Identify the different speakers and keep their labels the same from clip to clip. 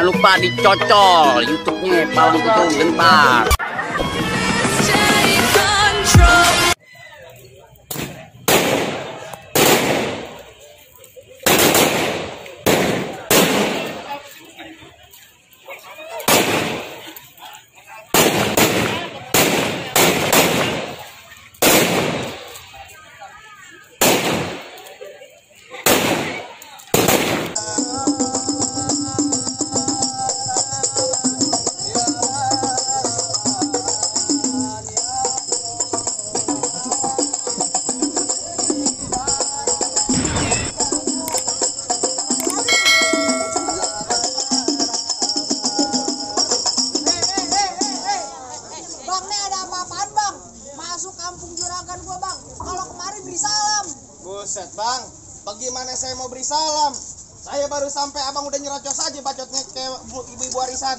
Speaker 1: Jangan lupa dicocol YouTube-nya Palang Pintu Gentar.
Speaker 2: Buset bang, bagaimana saya mau beri salam? Saya baru sampai abang udah nyerocos aja bacotnya ke ibu-ibu warisan.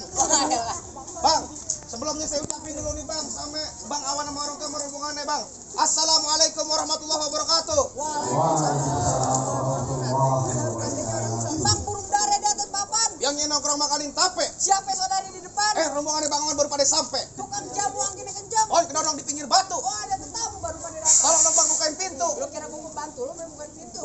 Speaker 2: Bang, sebelumnya saya ucapin dulu nih bang, sama bang Awan sama orang tua rombongannya bang. Assalamualaikum warahmatullahi wabarakatuh.
Speaker 3: Bang, burung dara di atas papan.
Speaker 2: Yang nongkrong makalin tape.
Speaker 3: Siapa saudari di depan?
Speaker 2: Rombongannya bang Awan baru pada sampai.
Speaker 3: Tukang jamu angin kencang.
Speaker 2: Oh, kedorong di pinggir batu.
Speaker 3: Oh, ada tetamu baru pada datang.
Speaker 2: Tolong dong bang bukain pintu.
Speaker 3: Lu kira gua mau bantu, lu mau bukain pintu.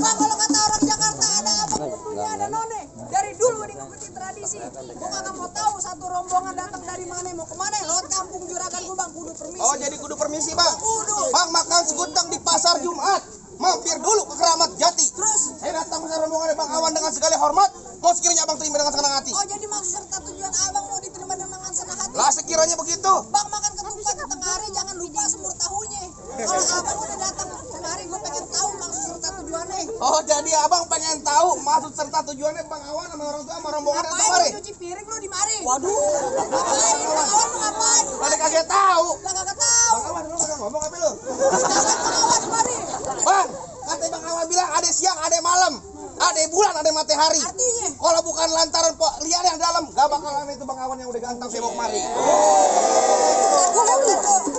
Speaker 3: Bang, kalau kata orang Jakarta ada apa kudunya ada none. Dari dulu diikuti tradisi. Gua kagak mau tahu satu rombongan datang dari mana mau kemana. Lewat kampung Juragan gua bang, kudu permisi.
Speaker 2: Oh, jadi kudu permisi bang.
Speaker 3: Kudu.
Speaker 2: Bang makan segudang di pasar Jumat. Mampir dulu ke Keramat Jati.
Speaker 3: Terus
Speaker 2: Saya datang bersama rombongan Bang Awan dengan segala hormat. Mau sekiranya abang terima dengan senang hati.
Speaker 3: oh jadi maksud serta tujuan abang mau diterima dengan senang hati.
Speaker 2: Lah sekiranya begitu.
Speaker 3: Bang makan ketupat di tengah hari jangan lupa semur tahunya. Kalau abang udah datang kemari gue pengen tahu maksud serta tujuannya.
Speaker 2: Oh jadi abang pengen tahu maksud serta tujuannya Bang Awan sama orang tua sama rombongan yang
Speaker 3: Ngapain
Speaker 2: kemari.
Speaker 3: lu nyuci piring lu di mari?
Speaker 2: Waduh.
Speaker 3: Ngapain? Bang Awan lu ngapain?
Speaker 2: Tadi kaget tahu.
Speaker 3: Lah kagak tahu.
Speaker 2: Bang Awan lu kagak ngomong apa lu?
Speaker 3: Bang Awan mari.
Speaker 2: Bang, kata Bang Awan bilang ada siang, ada malam. Ada bulan, ada matahari.
Speaker 3: Artinya?
Speaker 2: Kalau bukan lantaran liar yang dalam, gak bakalan itu Bang Awan yang udah ganteng saya mau kemari.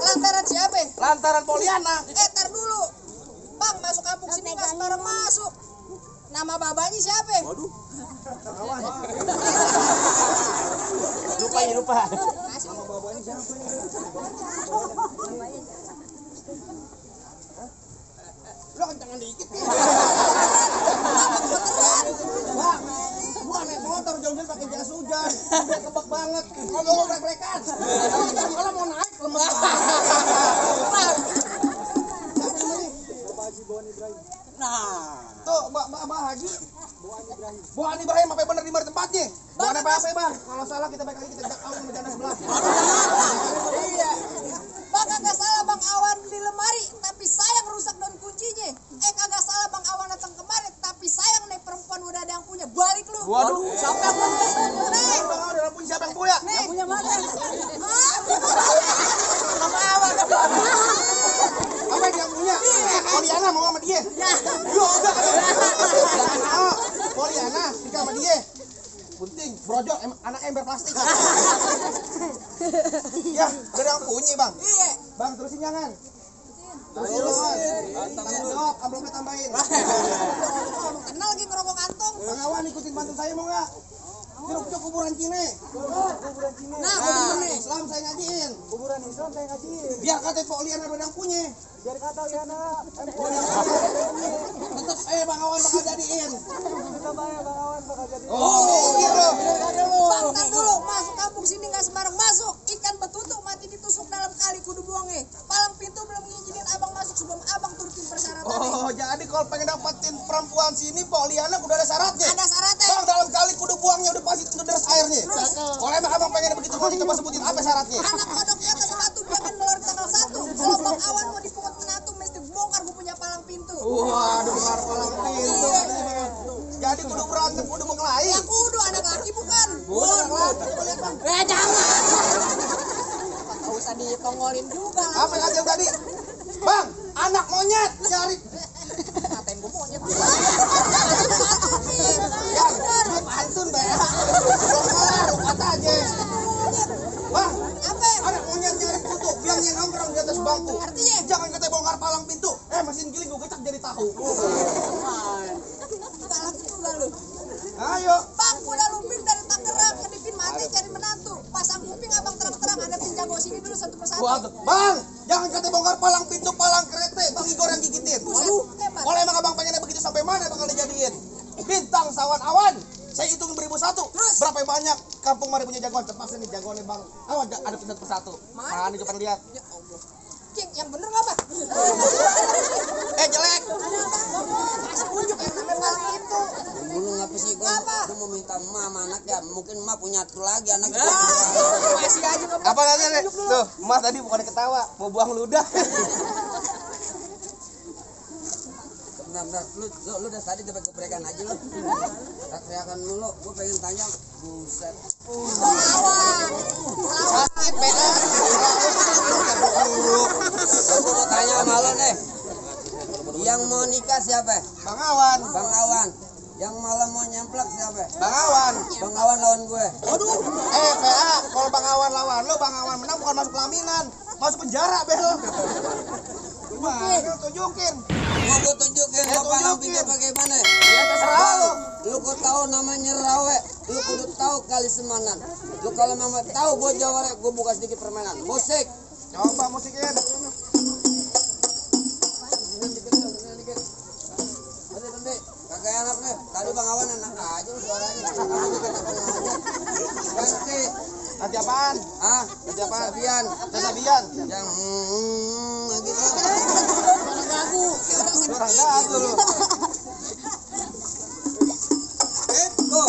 Speaker 3: Lantaran siapa?
Speaker 2: Lantaran Poliana.
Speaker 3: Tar dulu. Bang masuk kampung sini nggak sembarang masuk. Nama babanya siapa?
Speaker 2: Waduh. Bang Awan. Lupa. Nama babanya siapa ini? Lo kencangan dikit nih. Bang, gua naik motor jauh-jauh pakai jas hujan. Udah kebak banget. Ngomong brek-brekan. Kalau mau naik lemes banget. Siapa namanya? Bapak Haji Bohan Ibrahim. Nah, tuh Mbak Haji Bohan Ibrahim apa bener di mana tempatnya? Bukan apa-apa bang. Kalau salah kita balik lagi kita jak awal sama janda sebelah. Iya.
Speaker 3: Bang kagak salah Bang Awan beli lemari, tapi sayang rusak daun kuncinya. Kagak salah Bang Awan datang kemari, tapi sayang nih perempuan udah ada yang punya. Balik lu.
Speaker 2: Waduh.
Speaker 3: Siapa yang punya? Nih.
Speaker 2: Bang Awan udah punya siapa yang punya?
Speaker 3: Nih. Yang punya mana?
Speaker 2: Bang Awan. Apa yang punya? Poliana mau sama dia. Yo udah. Oh, Poliana nikah sama dia. Bunting, brojol, anak ember plastik. Ya, udah yang punya bang.
Speaker 3: Iya.
Speaker 2: Bang terusin jangan. Terusin. Jawab, amplopnya tambahin.
Speaker 3: Kenal lagi ngerokok kantong.
Speaker 2: Bang Awan ikutin bantu saya mau nggak? Curug kuburan Cine. Kuburan Cine.
Speaker 3: Nah, kuburan nih.
Speaker 2: Islam saya ngajiin.
Speaker 4: Kuburan Islam saya ngajiin.
Speaker 2: Biar kata Poliana ada yang punya.
Speaker 4: Biar kata Liana
Speaker 2: Tetap saya Bang Awan bakal jadiin.
Speaker 4: kita bayar Bang Awan bakal jadi.
Speaker 2: Oh, gitu.
Speaker 3: Bang, tar dulu. Masuk kampung sini nggak sembarang masuk. Ikan betutuk mati ditusuk dalam kali kudu buangnya. Palang pintu belum ngizinin abang masuk sebelum abang turutin persyaratannya.
Speaker 2: Oh, jadi kalau pengen dapetin perempuan sini Poliana udah ada syaratnya.
Speaker 3: Ada syaratnya.
Speaker 2: Bang, dalam kali kudu buangnya udah pasti deres airnya. Kalau emang abang pengen begitu mau coba sebutin apa syaratnya?
Speaker 3: Anak kodok di atas batu dia kan ngelor tanggal 1. Kalau Bang Awan mau dipungut menatu mesti bongkar gue punya palang pintu.
Speaker 2: Waduh, palang pintu. Jadi kudu berantem, kudu mengelahi.
Speaker 3: Ya kudu anak laki bukan.
Speaker 2: Bukan lagi, coba lihat bang.
Speaker 3: Jangan. Gak usah ditongolin juga lah.
Speaker 2: Apa yang ada tadi? Bang, anak monyet cari.
Speaker 3: Ngatain gue monyet.
Speaker 2: Ya, lu pantun bang. Belum kelar, kata aja. Bang,
Speaker 3: Apa?
Speaker 2: anak monyet nyari kutu, biangnya nongkrong di atas bangku.
Speaker 3: Artinya?
Speaker 2: Jangan katanya bongkar palang pintu. Mesin giling gue gecak jadi tahu.
Speaker 3: Galak juga lu.
Speaker 2: Ayo.
Speaker 3: Bang, udah lu pindah
Speaker 2: Awan. Saya hitung beribu-satu. Berapa yang banyak kampung mari punya jagoan? Terpaksa nih jagoannya Bang Awan ada persatu. Nah, ini coba lihat.
Speaker 3: Ya Allah. Cing, yang bener nggak Pak?
Speaker 2: Jelek.
Speaker 3: Kasih unjuk yang namanya paling itu.
Speaker 5: Dulu ngapa sih gua? Gua mau minta emak sama anak ya. Mungkin emak punya satu lagi anak.
Speaker 3: Masih aja nggak
Speaker 2: Apa katanya? Tuh, Mas tadi bukan ketawa, mau buang ludah.
Speaker 5: Bentar, lu udah tadi gebrekan aja lu. Teriakan mulu, gua pengen tanya. Buset.
Speaker 2: Sakit beda.
Speaker 5: Gua mau tanya sama lu nih. Yang mau nikah siapa?
Speaker 2: Bang Awan.
Speaker 5: Bang Awan. Yang malam mau nyemplak siapa?
Speaker 2: Bang Awan.
Speaker 5: Bang Awan lawan gue.
Speaker 2: Aduh. PA, kalau Bang Awan lawan lo, Bang Awan menang bukan masuk pelaminan, masuk penjara, Bel. Gimana? Tunjukin.
Speaker 5: Gua tunjukin lo palang pindah bagaimana.
Speaker 2: Ya terserah lo.
Speaker 5: Lu kok tahu namanya rawe, lu kudu tahu kali semanan. Lu kalau memang tahu gua jawara, gua buka sedikit permainan. Musik.
Speaker 2: Coba musikin.
Speaker 5: Kagak enak nih. Tadi Bang Awan enak aja lu suaranya. Ganti.
Speaker 2: Nanti apaan?
Speaker 5: Ah,
Speaker 2: Nanti apaan?
Speaker 5: Sabian.
Speaker 2: Sabian.
Speaker 5: Yang gitu.
Speaker 2: Orang gagu lu.
Speaker 5: Go.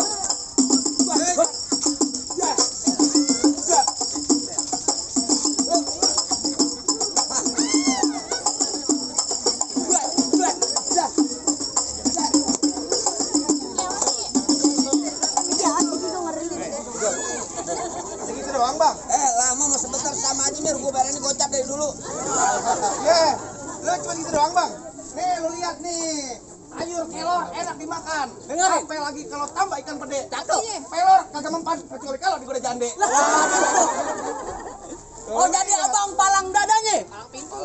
Speaker 2: Segitu doang, Bang.
Speaker 5: Lama mau sebentar sama aja Mir, gua belain gocap dari dulu.
Speaker 2: Lu cuma gitu doang, Bang. Nih, lu lihat nih. Sayur kelor enak dimakan.
Speaker 3: Dengerin.
Speaker 2: Sampai lagi kalau tambah ikan pede. Cakep. Pelor kagak mempan kecuali kalau digoda jande.
Speaker 3: Oh jadi abang palang dadanya? Palang pintu.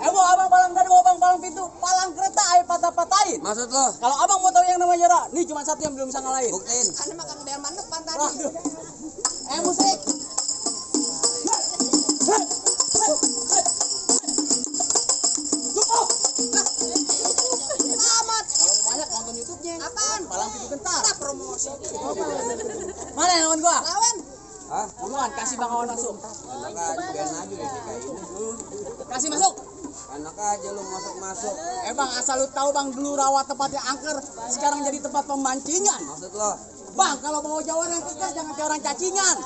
Speaker 3: Abang palang dada, abang palang pintu, palang kereta air patah-patahin.
Speaker 5: Maksud lo?
Speaker 3: Kalau abang mau tahu yang namanya Ra, nih cuma satu yang belum bisa ngalahin.
Speaker 5: Buktiin.
Speaker 3: Anda makan delman depan tadi. Musik. Amat. Kalau banyak nonton YouTube-nya. Apaan? Palang pintu kentar. Kita promosi. Mana yang lawan gua? Lawan.
Speaker 5: Hah?
Speaker 3: Buruan, kasih Bang Awan masuk.
Speaker 5: Enak aja, biarin aja deh kayak ini.
Speaker 3: Kasih masuk.
Speaker 5: Enak aja lu masuk-masuk.
Speaker 3: Bang, asal lu tahu Bang, dulu rawa tempatnya angker, sekarang jadi tempat pemancingan.
Speaker 5: Maksud lo?
Speaker 3: Bang, kalau bawa jawara yang kekar jangan kayak orang cacingan.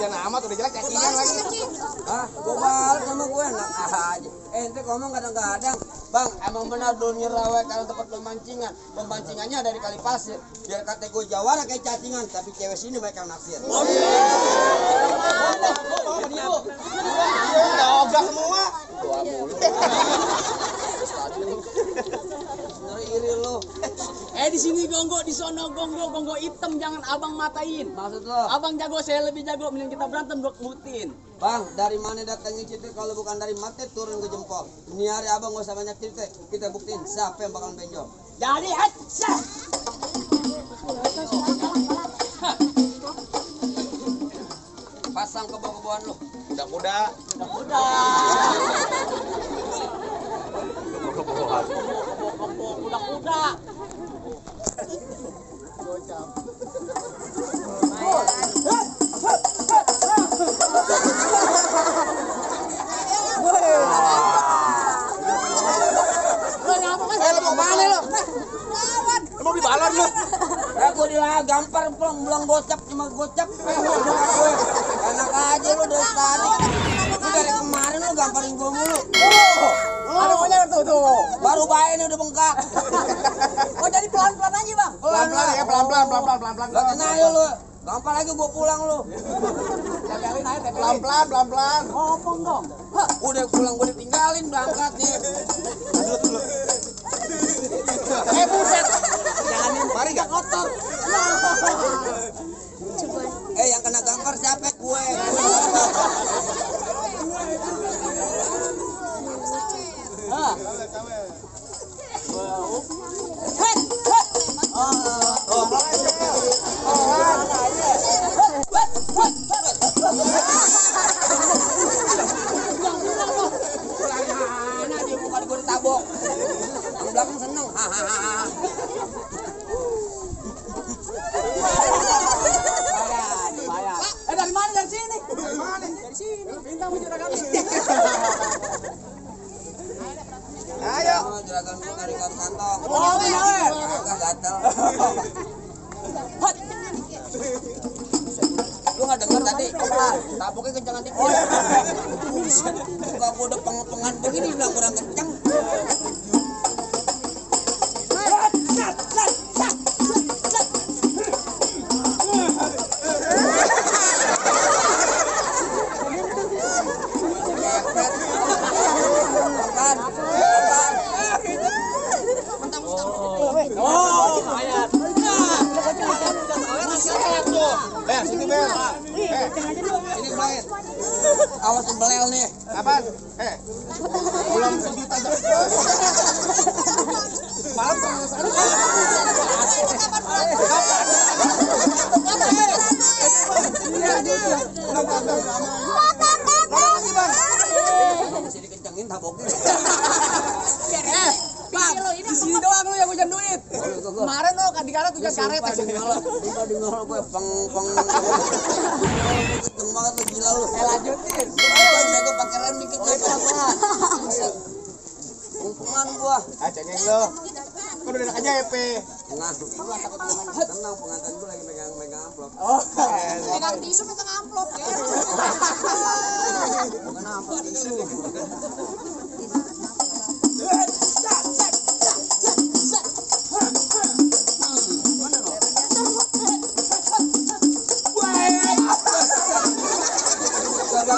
Speaker 2: Jangan amat udah jelek cacingan lagi.
Speaker 5: Hah? Gua balik sama gue enak aja. Ente ngomong kadang-kadang, Bang, emang benar dunia rawa karena tempat pemancingan. Pemancingannya dari kali pasir. Biar kata gue jawara kayak cacingan, tapi cewek sini mereka naksir.
Speaker 2: Udah ogah semua.
Speaker 5: Iri lo.
Speaker 3: Di sini gonggok, di sono gonggok, gonggok hitam jangan abang matain.
Speaker 5: Maksud lo?
Speaker 3: Abang jago, saya lebih jago, mending kita berantem gua kebutin.
Speaker 5: Bang, dari mana datangnya cerita kalau bukan dari mata turun ke jempol. Ini hari abang gak usah banyak cerita, kita buktiin siapa yang bakal benjol.
Speaker 3: Jadi, acah.
Speaker 5: Pasang kebo-keboan lo.
Speaker 2: Kuda-kuda.
Speaker 3: Kuda-kuda.
Speaker 2: Lu mau mana lu? Lu mau beli balon lu?
Speaker 5: Gue gampar belum gocap cuma gocap. Enak aja lu dari tadi. Lu dari kemarin lu gamparin gue mulu.
Speaker 3: Ada banyak tuh.
Speaker 5: Baru bayi ini udah bengkak.
Speaker 3: Oh jadi pelan-pelan aja Bang.
Speaker 2: Pelan-pelan ya, pelan-pelan.
Speaker 5: Lah tenang ya lu. Gampar lagi gue pulang lu.
Speaker 3: Tempelin aja, tempelin.
Speaker 2: Pelan-pelan.
Speaker 3: Ngomong dong.
Speaker 5: Udah pulang gue ditinggalin berangkat nih.
Speaker 2: Buset.
Speaker 3: Jangan
Speaker 2: Mari gak?
Speaker 3: kotor.
Speaker 5: Yang kena gampar siapa? Gue. Pulang mana dia bukan gue ditabok. Yang belakang seneng. Hahaha. juragan gua dari kantong.
Speaker 3: Oh, bener.
Speaker 5: Agak gatel. Lu nggak denger tadi? Taboknya kencangan dikit. Buset, muka gua udah pengen begini udah kurang kencang.
Speaker 2: Sini Bel. Ini main.
Speaker 5: Awas belel nih.
Speaker 2: Apaan? Belum sejuta. Malam perasaan.
Speaker 5: Masih dikencengin taboknya.
Speaker 3: Di sini doang lu yang hujan duit. Kemarin lo di karet hujan karet.
Speaker 5: Di ngolo gue peng. Kenceng banget lu gila lu.
Speaker 3: Lanjutin.
Speaker 5: Gue pakai rem dikit lagi. Umpungan gua.
Speaker 2: Cengeng lo. Kau udah enak aja EP.
Speaker 5: Tenang pengantin gua lagi megang amplop.
Speaker 3: Pegang tisu pegang amplop ya.
Speaker 5: Bukan amplop tisu.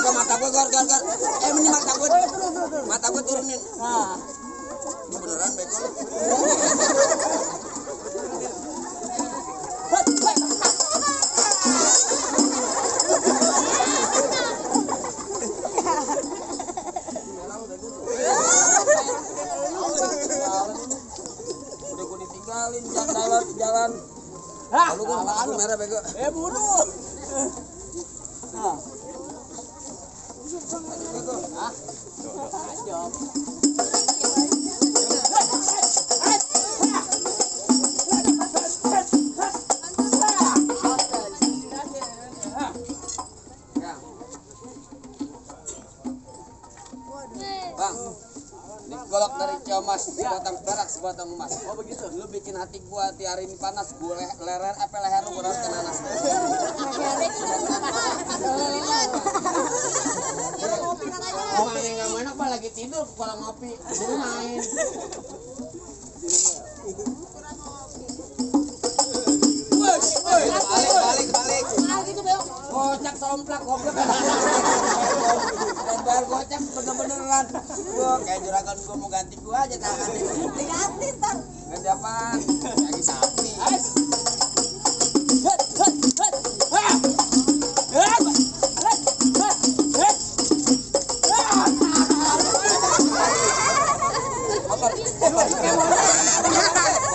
Speaker 5: Mata gua gar. Ini mata gua turunin. Lu beneran bego lu. Udah gua ditinggalin jalan. Lalu gua lampu merah bego.
Speaker 3: Bunuh.
Speaker 5: Bang, digolok dari Ciomas, sebatang perak, sebatang emas. Oh begitu, lu bikin hati gua hari ini panas, gua leher lu gua kena nanas. Emang yang nggak enak pak lagi tidur, kalau ngopi, jadi main. Balik. Kocak somplak goblok. Bayar gocap bener-beneran. Gua kayak juragan gua mau ganti gua aja tangan.
Speaker 3: Diganti ntar.
Speaker 5: Ganti apaan? Lagi sapi.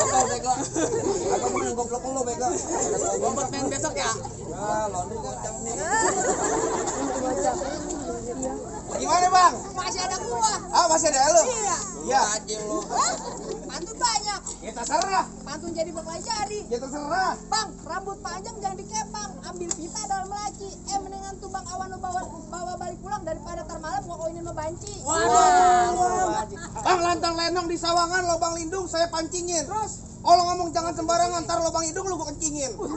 Speaker 5: Kotor bego. Aku mau goblok lu bego. Goblok main besok ya. Ya, laundry gocap nih.
Speaker 2: Gimana bang?
Speaker 3: Masih ada gua.
Speaker 2: Masih ada lu?
Speaker 3: Iya.
Speaker 5: Iya aja lu.
Speaker 3: Pantun banyak.
Speaker 2: Ya terserah.
Speaker 3: Pantun jadi bakal jadi.
Speaker 2: Ya terserah.
Speaker 3: Bang, rambut panjang jangan dikepang. Ambil pita dalam laci. Mendingan tuh bang awan lo bawa balik pulang daripada tar malam gua koinin lo banci.
Speaker 2: Waduh. Bang lantang lenong di sawangan lobang lindung saya pancingin.
Speaker 3: Terus
Speaker 2: Kalau ngomong jangan sembarangan, ntar lobang hidung lu gua kencingin.
Speaker 3: kalau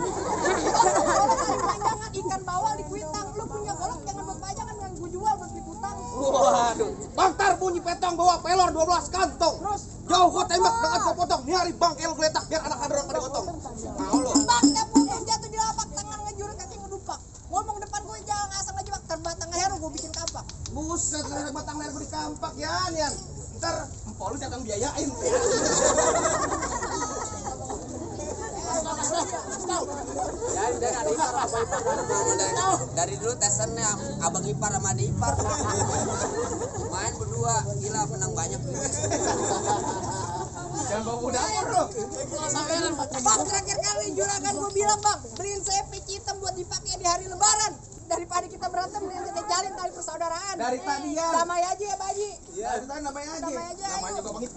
Speaker 3: cari panjangan ikan bawal di kuitang. Lu punya golok jangan buat panjangan yang gua jual buat beli utang.
Speaker 2: Waduh. Bang tar bunyi petong bawa pelor 12 kantong.
Speaker 3: Terus
Speaker 2: Jauh gua tembak dengan gua potong. Nih hari bangkel geletak biar anak hadron pada gotong. Mau lu.
Speaker 3: bang tiap putus jatuh di lapak tangan ngejurut kaki ngedupak. Ngomong depan gua jangan asal ngejebak terbatang heru gua bikin kapak.
Speaker 2: Buset, batang leher gua di kampak ya, Nian. Ntar empok lu datang biayain.
Speaker 5: Dari dulu tesennya abang ipar sama adik ipar. Main berdua, gila menang banyak.
Speaker 2: Jangan bawa dapur lu.
Speaker 3: Bang terakhir kali juragan gua bilang bang beliin saya peci hitam buat dipakai di hari lebaran. Daripada kita berantem mending kita jalin tali persaudaraan.
Speaker 2: Dari tadi ya.
Speaker 3: Damai aja ya Baji.
Speaker 2: Iya, itu kan namanya aja.
Speaker 3: Damai aja.
Speaker 2: Namanya
Speaker 3: ayo.
Speaker 2: Bapak Hit.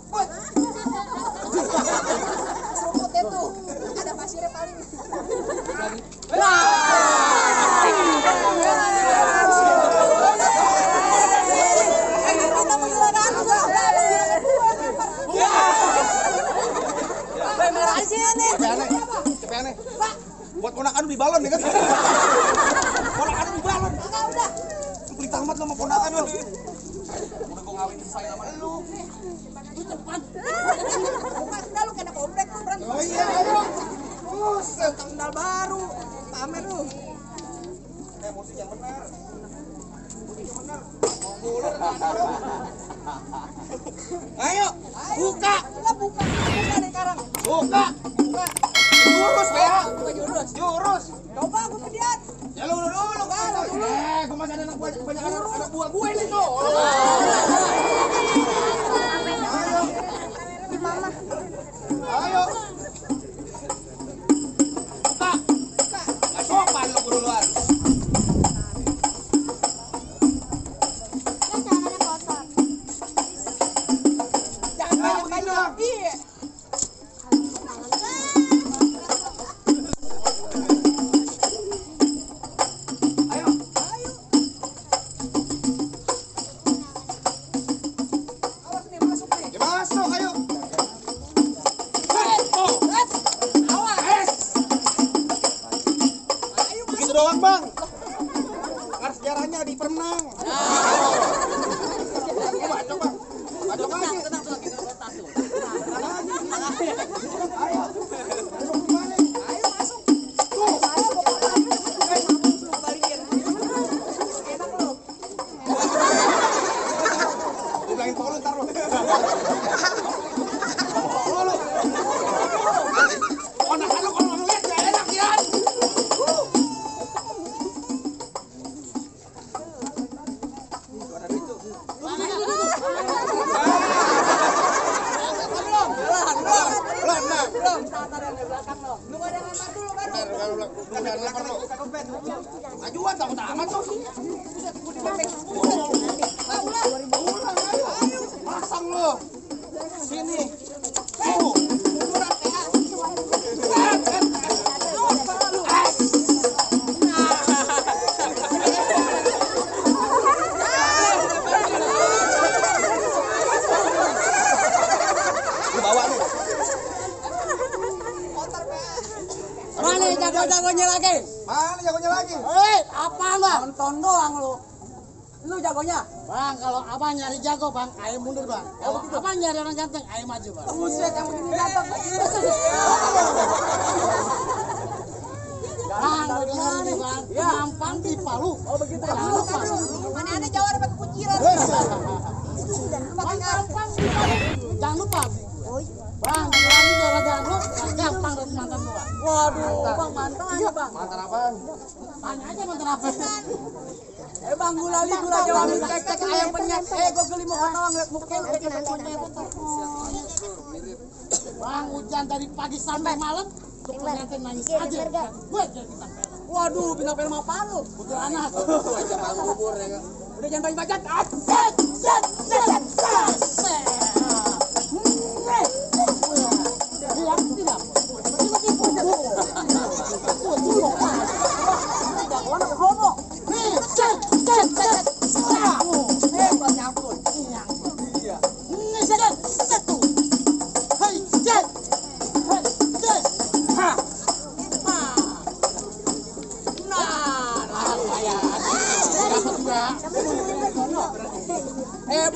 Speaker 3: Seruput itu ada pasirnya paling. Kita menjelakan
Speaker 2: aneh. Buat ponakan beli balon ya kan? Ponakan beli balon.
Speaker 3: Udah.
Speaker 2: Lu beli tamat lo sama ponakan lo. Udah gua ngawin saya sama lu.
Speaker 3: Bukan enggak lu kena komplek tuh berantem.
Speaker 2: Oh iya, ayo. Buset.
Speaker 3: Sandal baru. Pamer lu.
Speaker 2: Musik yang benar. Ayo, buka.
Speaker 3: Buka nih sekarang.
Speaker 2: Buka. Jurus, ya. Jurus.
Speaker 3: Coba aku lihat.
Speaker 2: Ya lu dulu kan. Gua masih ada banyak anak buah gue ini tuh. Ayo.
Speaker 3: Mama.
Speaker 2: Ayo. Buka. Gak sopan lu duluan.
Speaker 3: Jangan banyak. Iya.
Speaker 2: Ayo.
Speaker 3: Awas nih masuk nih.
Speaker 2: Ya masuk, ayo. Begitu doang, Bang. Kan sejarahnya di perenang. Coba. Tenang aja. Ayo.
Speaker 3: Ayo masuk. Tuh. Ayo balikin. Enak lu.
Speaker 2: Bilangin pokok lu ntar lu. Ponakan lu kalau ngeliat gak enak ya.
Speaker 3: Belum. Satar yang di belakang lo. Lu ada ngantar dulu baru.
Speaker 2: Majuan takut amat tuh. Pasang lu. Sini. Tuh. Lu bawa nih.
Speaker 3: Mana jago-jagonya lagi?
Speaker 2: Mana jagonya lagi?
Speaker 3: Hei, apaan bang? Nonton doang lu. Lu jagonya? Bang, kalau abang nyari jago bang, ayo mundur bang. Kalau abang nyari orang ganteng, ayo maju bang. Buset, yang begini ganteng. Bang, lu denger ini bang, mampang di Palu. Oh begitu. Jangan lupa. Mana ada Jawa dapat kuciran. Mampang di Palu. Jangan lupa. Bang, bilangin kalau jangan gampang dari mantan gua. Waduh, bang mantan aja bang.
Speaker 2: Mantan apaan?
Speaker 3: Tanya aja mantan apa? Bang gulali gula Jawa min cek ayam penyet. Gua geli mau ketawa ngeliat muka lu kayak penyet. Bang hujan dari pagi sampai malam, tuh pengantin nangis aja. Gue jadi bintang film. Waduh, bintang film apaan lu? Putih anak.
Speaker 5: Jangan kubur ya kan.
Speaker 3: Udah jangan banyak bacot.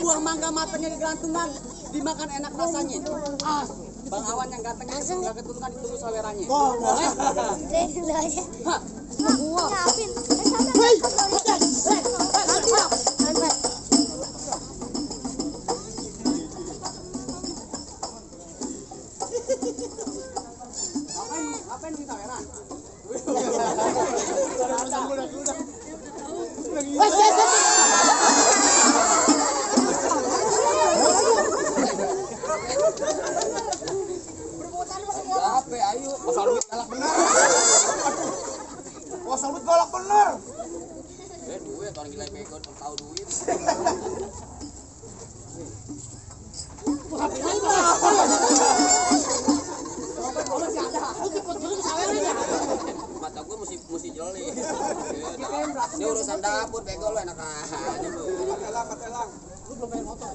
Speaker 3: Buah mangga matanya digelantungan, dimakan enak rasanya. Bang Awan yang gantengnya nggak keturunan ditunggu sawerannya. Oh, boleh.
Speaker 6: Dulu aja.
Speaker 3: Hah.
Speaker 6: Buah. Ngapin.
Speaker 3: Apain minta saweran?
Speaker 5: Capek, ayo.
Speaker 2: Pasal duit galak bener. Pasal duit galak bener.
Speaker 5: Duit orang gila pegon tahu duit. Mata gue mesti jeli. Ini urusan dapur bego lu enak aja lu.
Speaker 3: Lu belum main motor.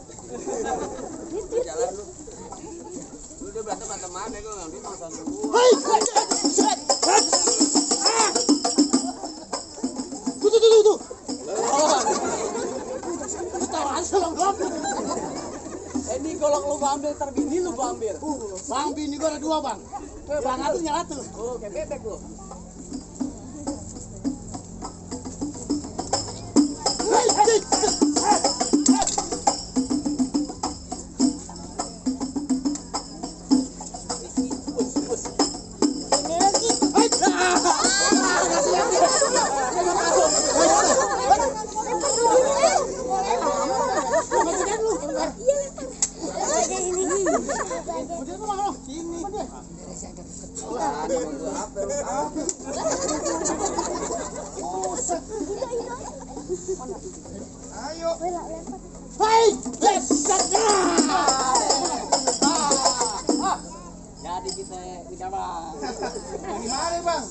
Speaker 5: Jalan lu. Lu udah berantem mana bego ngambil masa lu.
Speaker 4: Ini golok lu gua ambil, terbini lu gua ambil.
Speaker 2: Bang, bini gua ada 2, Bang. Bang atuh nyala tuh.
Speaker 4: Oh, kayak bebek lu.
Speaker 6: Ini lagi.
Speaker 2: Ayo.
Speaker 4: Jadi kita Bang.
Speaker 2: Gimana, Bang?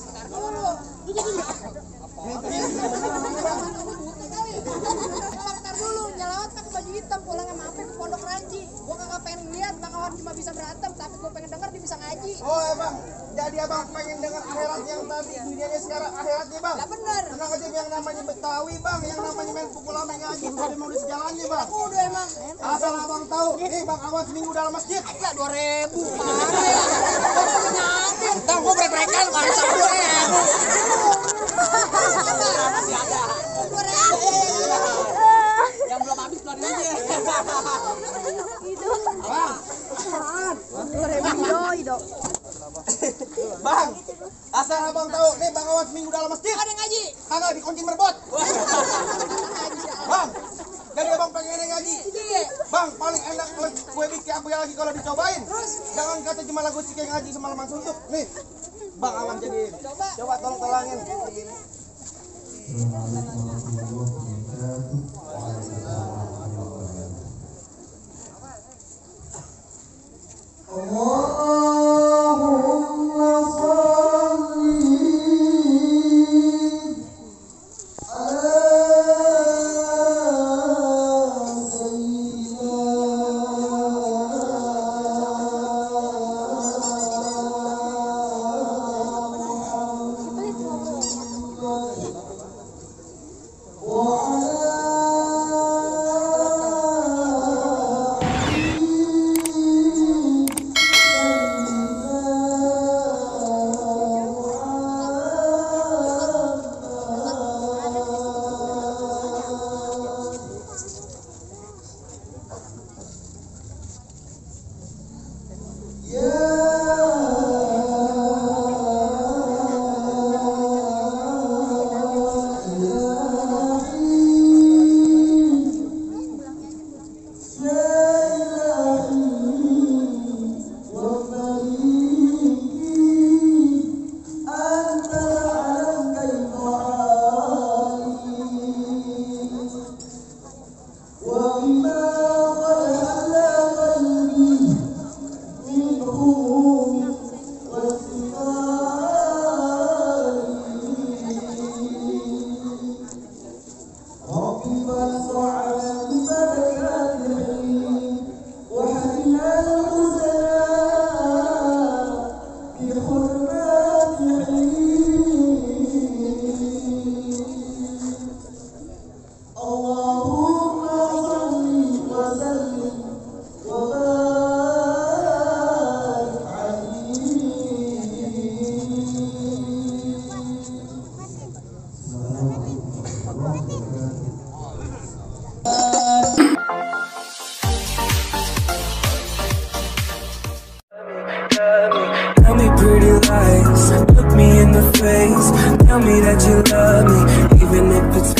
Speaker 3: Ntar dulu, nyelawat pakai baju hitam, pulang sama Apep ke Pondok Ranji. Gua kagak pengen lihat Bang Awan cuma bisa berantem, tapi gua pengen denger dia bisa ngaji.
Speaker 2: Oh, Bang. Jadi Abang pengen dengar akhirat yang tadi, dunianya sekarang akhiratnya, Bang.
Speaker 3: Lah bener.
Speaker 2: Tenang aja yang namanya Betawi, Bang, yang namanya main pukul ame ngaji, tadi mau di sejalannya, Bang.
Speaker 3: Udah emang.
Speaker 2: Asal Abang tahu, nih Bang Awan seminggu dalam masjid.
Speaker 3: Ya 2000. Entar gua brek-brekan kalau sama 2000.
Speaker 4: Masih ada.
Speaker 3: 2000.
Speaker 4: Yang belum habis keluarin aja.
Speaker 6: Itu.
Speaker 2: Bang, asal Abang tahu, nih Bang Awan seminggu dalam masjid.
Speaker 3: Ada ngaji.
Speaker 2: Kagak dikuncin berbot. Bang, jadi Abang pengen ngaji.
Speaker 3: Iya.
Speaker 2: Bang, paling enak kue bikin apa lagi kalau dicobain. Jangan kata cuma lagu Cike ngaji semalaman suntuk. Nih, Bang Awan jadi. Coba tolong-tolongin.
Speaker 7: Tell me pretty lies, look me in the face. Tell me that you love me, even if it's